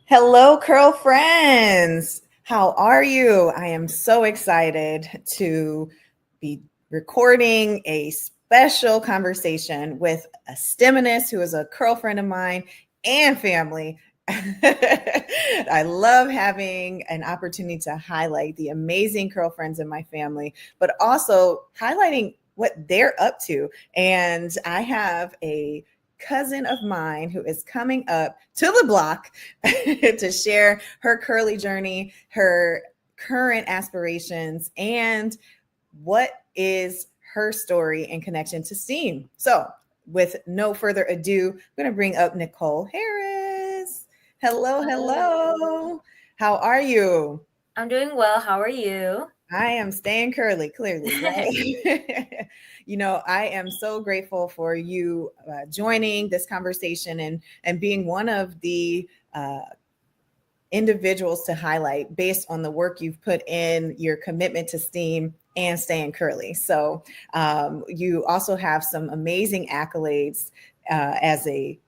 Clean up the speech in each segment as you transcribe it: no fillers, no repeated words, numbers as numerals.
Hello, curl friends. How are you? I am so excited to be recording a special conversation with a STEMinist who is a curl friend of mine and family. I love having an opportunity to highlight the amazing curl friends in my family, but also highlighting what they're up to. And I have a cousin of mine who is coming up to the block to share her curly journey, her current aspirations, and what is her story in connection to STEAM. So, with no further ado, I'm going to bring up Nichole Harris. Hello, hello. How are you? I'm doing well. How are you? I am staying curly, clearly, right? I am so grateful for you joining this conversation and being one of the individuals to highlight based on the work you've put in, your commitment to STEAM and staying curly. So you also have some amazing accolades as an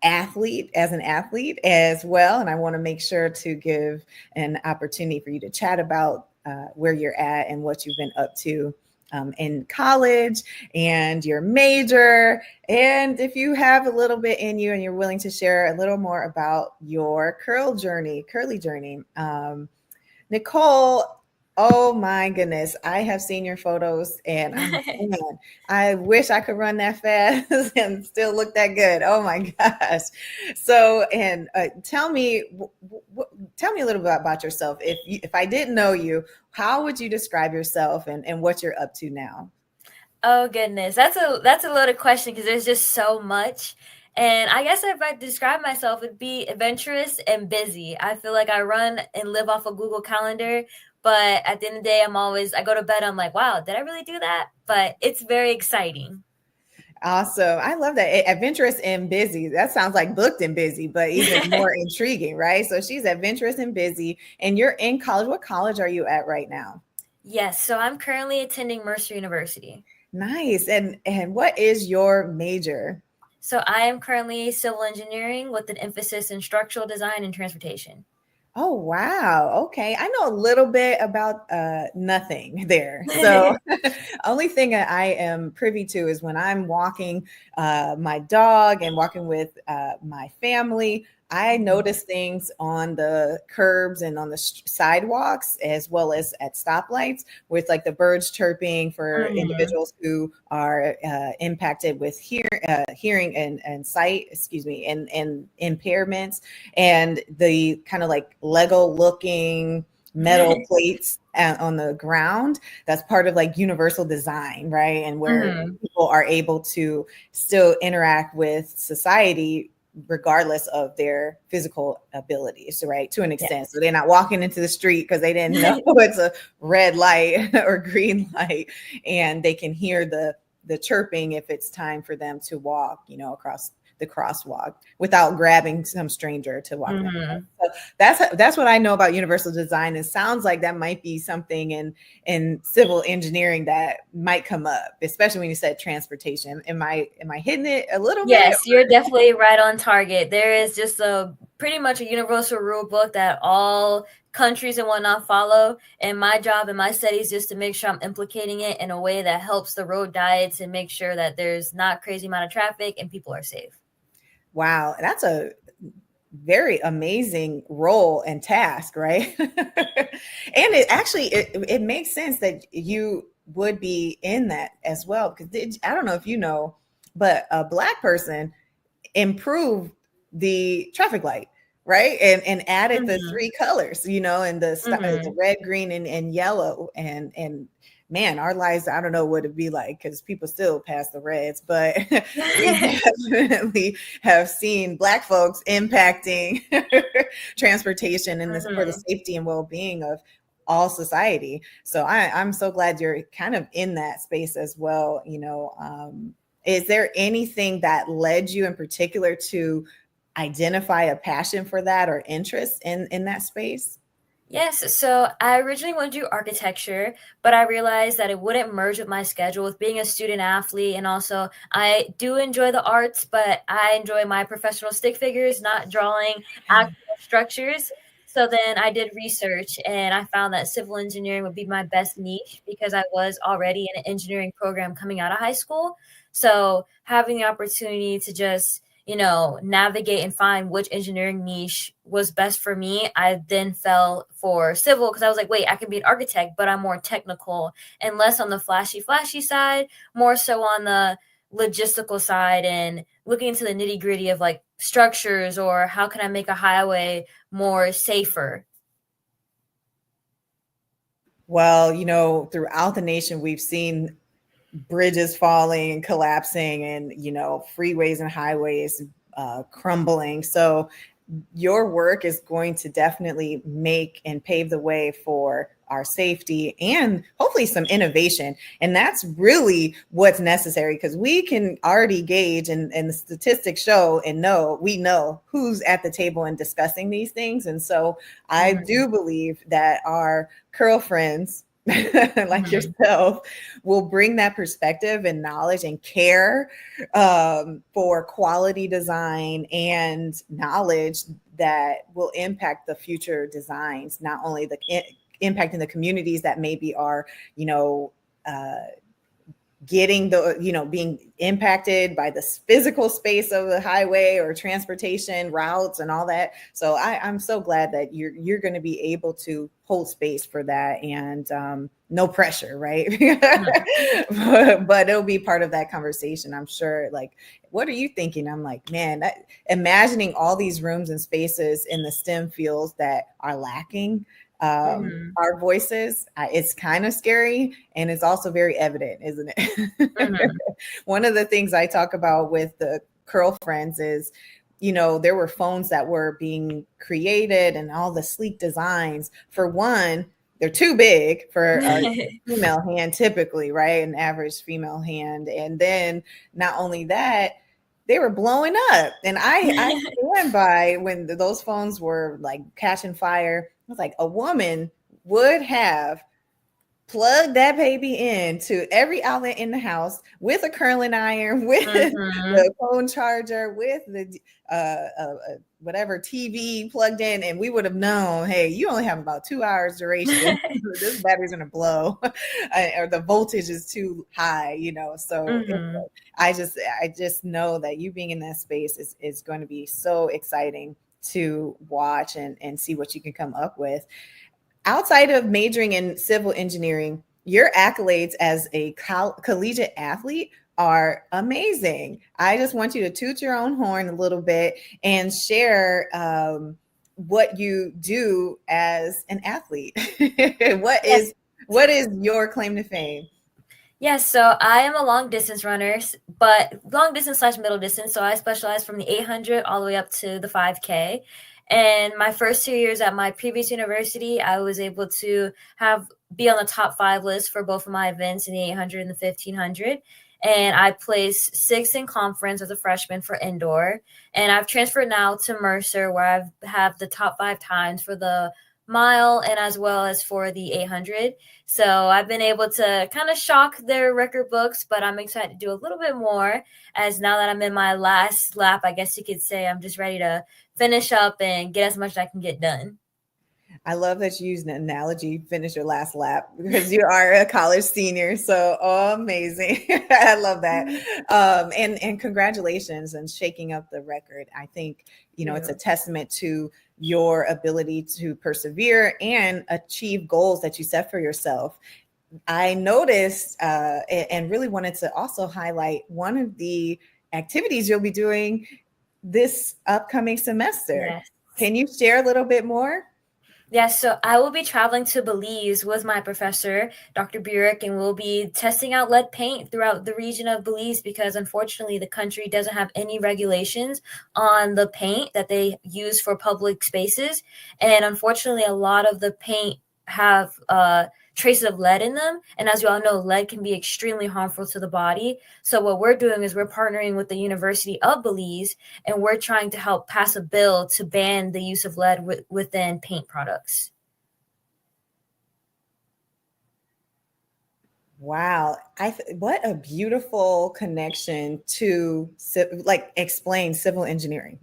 athlete as well. And I want to make sure to give an opportunity for you to chat about where you're at and what you've been up to in college and your major. And if you have a little bit in you and you're willing to share a little more about your curly journey. Nichole, oh my goodness, I have seen your photos and I'm like, man, I wish I could run that fast and still look that good. Oh my gosh. So, and tell me a little bit about yourself. If I didn't know you, how would you describe yourself and what you're up to now? Oh goodness, that's a loaded question because there's just so much. And I guess if I describe myself, it'd be adventurous and busy. I feel like I run and live off a Google Calendar, but at the end of the day, I go to bed, I'm like, wow, did I really do that? But it's very exciting. Awesome. I love that. Adventurous and busy. That sounds like booked and busy, but even more intriguing, right? So she's adventurous and busy, and you're in college. What college are you at right now? Yes, so I'm currently attending Mercer University. Nice. And what is your major? So I am currently civil engineering with an emphasis in structural design and transportation. Oh, wow. Okay. I know a little bit about nothing there. So, only thing that I am privy to is when I'm walking my dog and walking with my family, I notice things on the curbs and on the sidewalks, as well as at stoplights, with like the birds chirping for Mhm. individuals who are impacted with hearing and sight, excuse me, and impairments, and the kind of like Lego looking metal plates on the ground. That's part of like universal design, right? And where Mhm. people are able to still interact with society regardless of their physical abilities, right? To an extent. So Yes. they're not walking into the street because they didn't know it's a red light or green light, and they can hear the chirping if it's time for them to walk, across the crosswalk without grabbing some stranger to walk them. Mhm. So that's what I know about universal design. It sounds like that might be something in civil engineering that might come up, especially when you said transportation. Am I hitting it a little bit? Yes, you're definitely right on target. There is just a pretty much a universal rule book that all countries and whatnot follow. And my job and my study is just to make sure I'm implicating it in a way that helps the road diets and make sure that there's not crazy amount of traffic and people are safe. Wow, that's a very amazing role and task, right? And it makes sense that you would be in that as well, because I don't know if you know, but a black person improved the traffic light, right? And added the Mhm. three colors, and the Mhm. red, green, and yellow. And man, our lives, I don't know what it'd be like because people still pass the reds, but we definitely have seen black folks impacting transportation and this for the Mhm. safety and well-being of all society. So I'm so glad you're kind of in that space as well. Is there anything that led you in particular to identify a passion for that or interest in that space? Yes, so I originally wanted to do architecture, but I realized that it wouldn't merge with my schedule with being a student athlete. And also, I do enjoy the arts, but I enjoy my professional stick figures, not drawing actual structures. So then I did research and I found that civil engineering would be my best niche because I was already in an engineering program coming out of high school. So having the opportunity to just navigate and find which engineering niche was best for me, I then fell for civil because I was like, wait, I can be an architect, but I'm more technical and less on the flashy side, more so on the logistical side and looking into the nitty gritty of like structures or how can I make a highway more safer. Well, throughout the nation, we've seen bridges falling and collapsing and, freeways and highways crumbling. So your work is going to definitely make and pave the way for our safety and hopefully some innovation. And that's really what's necessary because we can already gauge and the statistics show and we know who's at the table and discussing these things. And so I do believe that our curl friends like yourself will bring that perspective and knowledge and care for quality design and knowledge that will impact the future designs, not only the impacting the communities that maybe are, getting being impacted by the physical space of the highway or transportation routes and all that. So I'm so glad that you're going to be able to hold space for that and no pressure, right? but it'll be part of that conversation, I'm sure. Like, what are you thinking? I'm like, man, imagining all these rooms and spaces in the STEM fields that are lacking our voices, it's kind of scary and it's also very evident, isn't it? One of the things I talk about with the curl friends is, there were phones that were being created and all the sleek designs. For one, they're too big for a female hand typically, right? An average female hand. And then not only that, they were blowing up. And I stand by when those phones were like catching fire. I was like, a woman would have plugged that baby in to every outlet in the house with a curling iron, with the phone charger, with the whatever TV plugged in, and we would have known, hey, you only have about 2 hours duration. This battery's gonna blow, or the voltage is too high, So I just know that you being in that space is going to be so exciting to watch and see what you can come up with. Outside of majoring in civil engineering, your accolades as a collegiate athlete are amazing. I just want you to toot your own horn a little bit and share what you do as an athlete. What is your claim to fame? Yes, so I am a long distance runner, but long distance / middle distance. So I specialize from the 800 all the way up to the 5K. And my first 2 years at my previous university, I was able to be on the top 5 list for both of my events in the 800 and the 1500. And I placed 6th in conference as a freshman for indoor. And I've transferred now to Mercer, where I have the top 5 times for the mile and as well as for the 800. So I've been able to kind of shock their record books, but I'm excited to do a little bit more, as now that I'm in my last lap, I guess you could say, I'm just ready to finish up and get as much as I can get done. I love that you used an analogy, finish your last lap, because you are a college senior. So amazing. I love that. And congratulations on shaking up the record. I think, it's a testament to your ability to persevere and achieve goals that you set for yourself. I noticed and really wanted to also highlight one of the activities you'll be doing this upcoming semester. Yes. Can you share a little bit more? Yes, so I will be traveling to Belize with my professor, Dr. Burek, and we'll be testing out lead paint throughout the region of Belize because unfortunately the country doesn't have any regulations on the paint that they use for public spaces. And unfortunately, a lot of the paint have traces of lead in them. And as you all know, lead can be extremely harmful to the body. So what we're doing is we're partnering with the University of Belize, and we're trying to help pass a bill to ban the use of lead within paint products. Wow. What a beautiful connection to like explain civil engineering.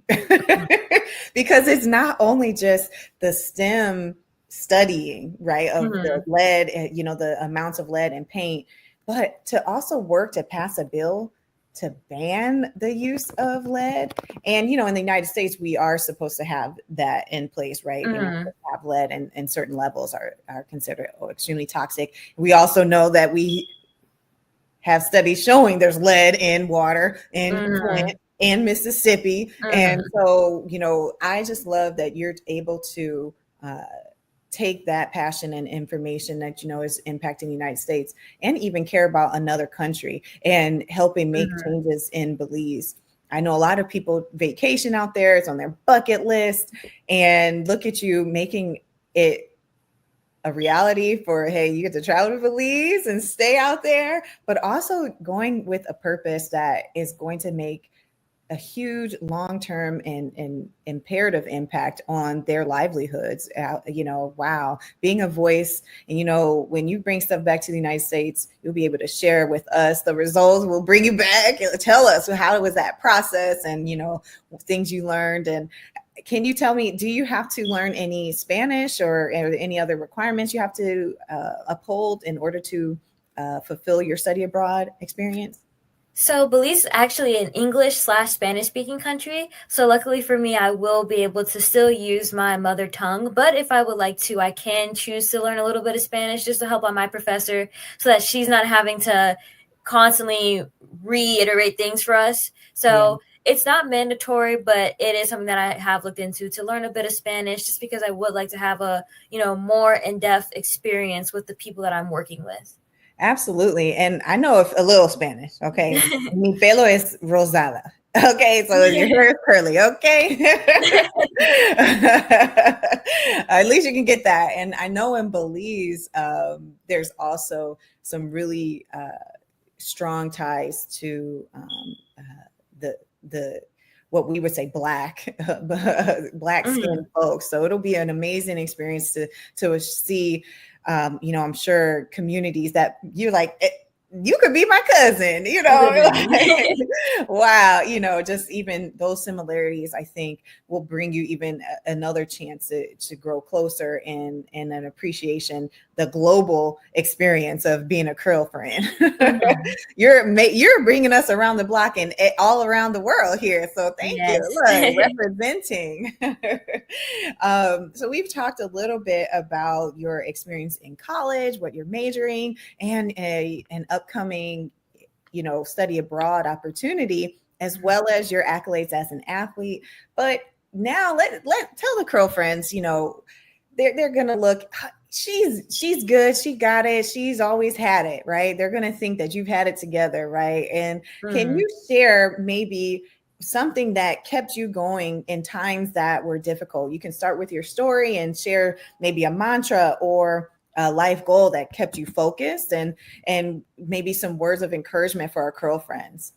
Because it's not only just the STEM studying, right, of the Mhm. lead, the amounts of lead in paint, but to also work to pass a bill to ban the use of lead. And, in the United States, we are supposed to have that in place, right? Mhm. Have lead and certain levels are considered extremely toxic. We also know that we have studies showing there's lead in water in Flint Mhm. and Mississippi. And Mhm. so, I just love that you're able to uh, take that passion and information that is impacting the United States and even care about another country and helping make Mhm. changes in Belize. I know a lot of people vacation out there, it's on their bucket list, and look at you making it a reality for, hey, you get to travel to Belize and stay out there, but also going with a purpose that is going to make a huge long-term and imperative impact on their livelihoods. Wow, being a voice, and when you bring stuff back to the United States, you'll be able to share with us the results. We'll bring you back and tell us how was that process, and things you learned. And can you tell me, do you have to learn any Spanish or any other requirements you have to uphold in order to fulfill your study abroad experience? So Belize is actually an English/Spanish speaking country. So luckily for me, I will be able to still use my mother tongue. But if I would like to, I can choose to learn a little bit of Spanish just to help out my professor so that she's not having to constantly reiterate things for us. Yeah. So it's not mandatory, but it is something that I have looked into to learn a bit of Spanish just because I would like to have a, more in-depth experience with the people that I'm working with. Absolutely. And I know a little Spanish. Okay. Mi pelo es rosada. Okay. So your hair is curly. Okay. At least you can get that. And I know in Belize, there's also some really strong ties to the what we would say black skinned Mhm. folks. So it'll be an amazing experience to see. I'm sure communities that you're like, you could be my cousin, like, Literally. wow, just even those similarities, I think, will bring you even another chance to grow closer and an appreciation, the global experience of being a curl friend. Mhm. You're bringing us around the block and all around the world here. So thank you. Yes. Look, representing. So we've talked a little bit about your experience in college, what you're majoring, and an upcoming, study abroad opportunity, as well as your accolades as an athlete. But now let tell the curl friends, they're gonna look, she's good, she got it, she's always had it, right? They're gonna think that you've had it together, right? And can Mhm. you share maybe something that kept you going in times that were difficult? You can start with your story and share maybe a mantra or a life goal that kept you focused, and maybe some words of encouragement for our curl friends.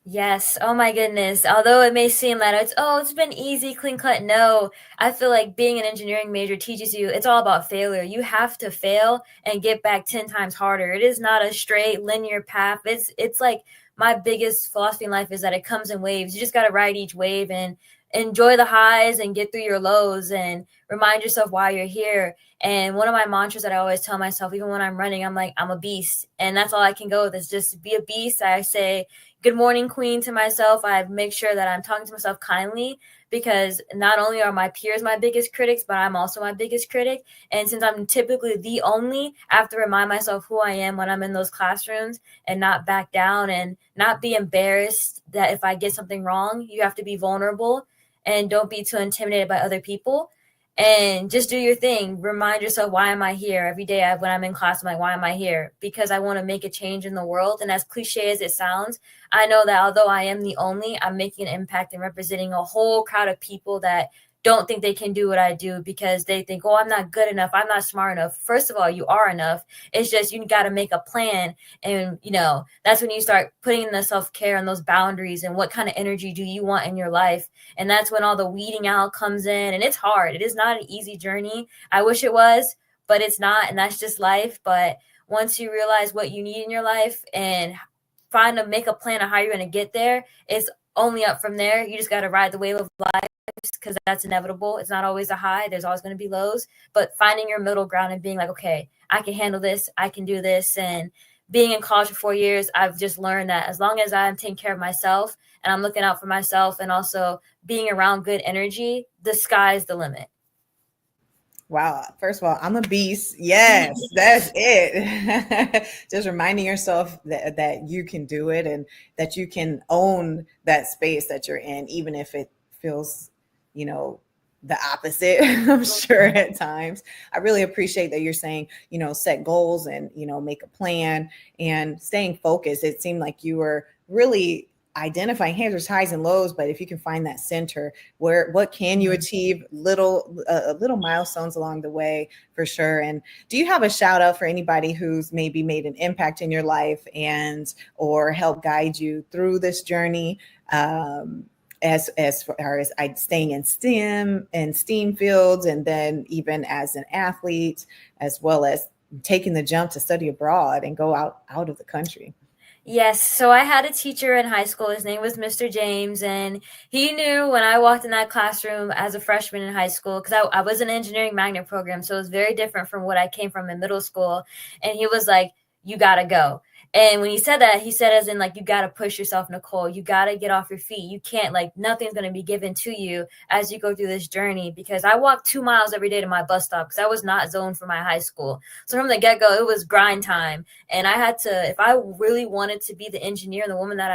Yes. Oh my goodness. Although it may seem that it's been easy, clean cut. No, I feel like being an engineering major teaches you it's all about failure. You have to fail and get back 10 times harder. It is not a straight linear path. It's like my biggest philosophy in life is that it comes in waves. You just got to ride each wave and enjoy the highs and get through your lows and remind yourself why you're here. And one of my mantras that I always tell myself, even when I'm running, I'm like, I'm a beast. And that's all I can go with is just be a beast. I say, good morning, queen to myself. I make sure that I'm talking to myself kindly because not only are my peers my biggest critics, but I'm also my biggest critic. And since I'm typically the only, I have to remind myself who I am when I'm in those classrooms and not back down and not be embarrassed that if I get something wrong, you have to be vulnerable and don't be too intimidated by other people and just do your thing. Remind yourself, why am I here? Every day when I'm in class, I'm like, why am I here? Because I want to make a change in the world. And as cliche as it sounds, I know that although I am the only, I'm making an impact and representing a whole crowd of people that don't think they can do what I do because they think, oh, I'm not good enough. I'm not smart enough. First of all, you are enough. It's just you got to make a plan. And, that's when you start putting in the self care and those boundaries and what kind of energy do you want in your life. And that's when all the weeding out comes in. And it's hard. It is not an easy journey. I wish it was, but it's not. And that's just life. But once you realize what you need in your life and make a plan of how you're going to get there, it's only up from there. You just got to ride the wave of life because that's inevitable. It's not always a high. There's always going to be lows, but finding your middle ground and being like, okay, I can handle this. I can do this. And being in college for 4 years, I've just learned that as long as I'm taking care of myself and I'm looking out for myself and also being around good energy, the sky's the limit. Wow. First of all, I'm a beast. Yes, that's it. Just reminding yourself that you can do it and that you can own that space that you're in, even if it feels, the opposite, I'm sure at times. I really appreciate that you're saying, set goals and, make a plan and staying focused. It seemed like you were really identifying, hey, there's highs and lows, but if you can find that center, what can you achieve, little milestones along the way, for sure. And do you have a shout out for anybody who's maybe made an impact in your life or help guide you through this journey, as far as staying in STEM and STEAM fields, and then even as an athlete, as well as taking the jump to study abroad and go out of the country? Yes. So I had a teacher in high school. His name was Mr. James. And he knew when I walked in that classroom as a freshman in high school, because I was an engineering magnet program. So it was very different from what I came from in middle school. And he was like, you got to go. And when he said that, he said as in like, you got to push yourself, Nichole. You got to get off your feet. You can't, like, nothing's going to be given to you as you go through this journey, because I walked 2 miles every day to my bus stop because I was not zoned for my high school. So from the get-go, it was grind time. And I had to, if I really wanted to be the engineer and the woman that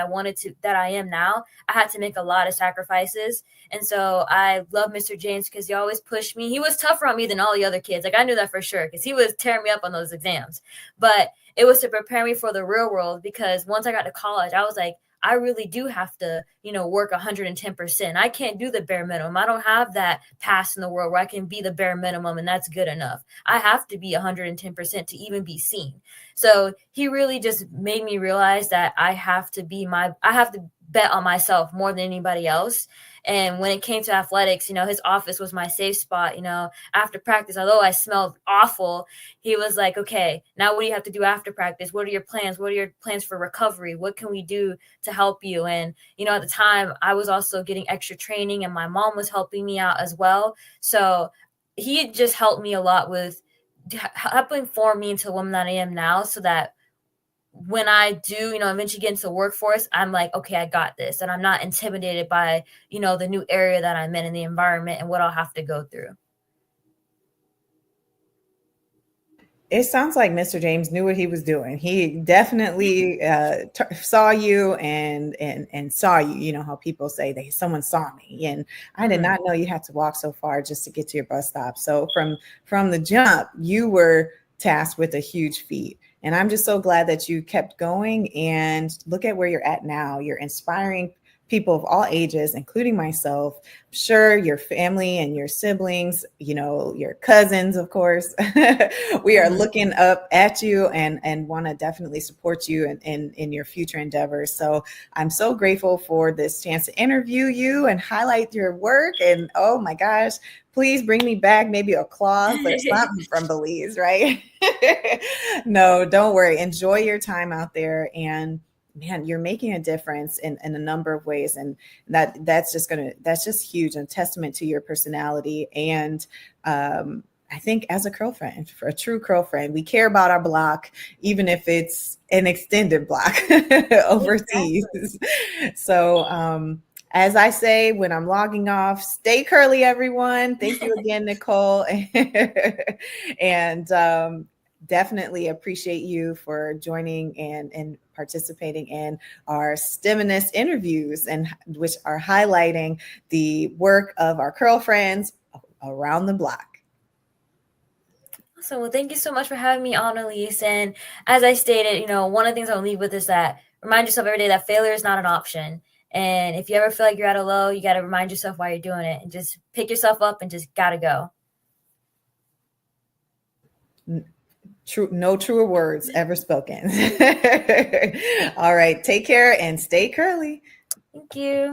I am now, I had to make a lot of sacrifices. And so I love Mr. James because he always pushed me. He was tougher on me than all the other kids. Like, I knew that for sure because he was tearing me up on those exams. But it was to prepare me for the real world, because once I got to college, I was like, I really do have to, work 110%. I can't do the bare minimum. I don't have that pass in the world where I can be the bare minimum and that's good enough. I have to be 110% to even be seen. So he really just made me realize that I have to bet on myself more than anybody else. And when it came to athletics, his office was my safe spot. After practice, although I smelled awful, he was like, okay, now what do you have to do after practice? What are your plans? What are your plans for recovery? What can we do to help you? And, at the time I was also getting extra training and my mom was helping me out as well. So he just helped me a lot with helping form me into the woman that I am now, so that when I do, eventually get into the workforce, I'm like, okay, I got this. And I'm not intimidated by, the new area that I'm in the environment and what I'll have to go through. It sounds like Mr. James knew what he was doing. He definitely saw you and saw you. You know how people say someone saw me, and I did not know you had to walk so far just to get to your bus stop. So from the jump, you were tasked with a huge feat. And I'm just so glad that you kept going, and look at where you're at now. You're inspiring people of all ages, including myself. I'm sure your family and your siblings, your cousins, of course, we are looking up at you and want to definitely support you in your future endeavors. So I'm so grateful for this chance to interview you and highlight your work. And oh my gosh, please bring me back maybe a cloth or something from Belize, right? No, don't worry. Enjoy your time out there. And man, you're making a difference in a number of ways. And that's just huge and testament to your personality. And I think as a girlfriend, for a true girlfriend, we care about our block, even if it's an extended block overseas. Exactly. So, as I say, when I'm logging off, stay curly, everyone. Thank you again, Nichole. And definitely appreciate you for joining and participating in our STEMinist interviews, and which are highlighting the work of our girlfriends around the block. Awesome. Well, thank you so much for having me on, Elise. And as I stated, one of the things I'll leave with is that remind yourself every day that failure is not an option. And if you ever feel like you're at a low, you got to remind yourself why you're doing it, and just pick yourself up and just got to go. True, no truer words ever spoken. All right. Take care and stay curly. Thank you.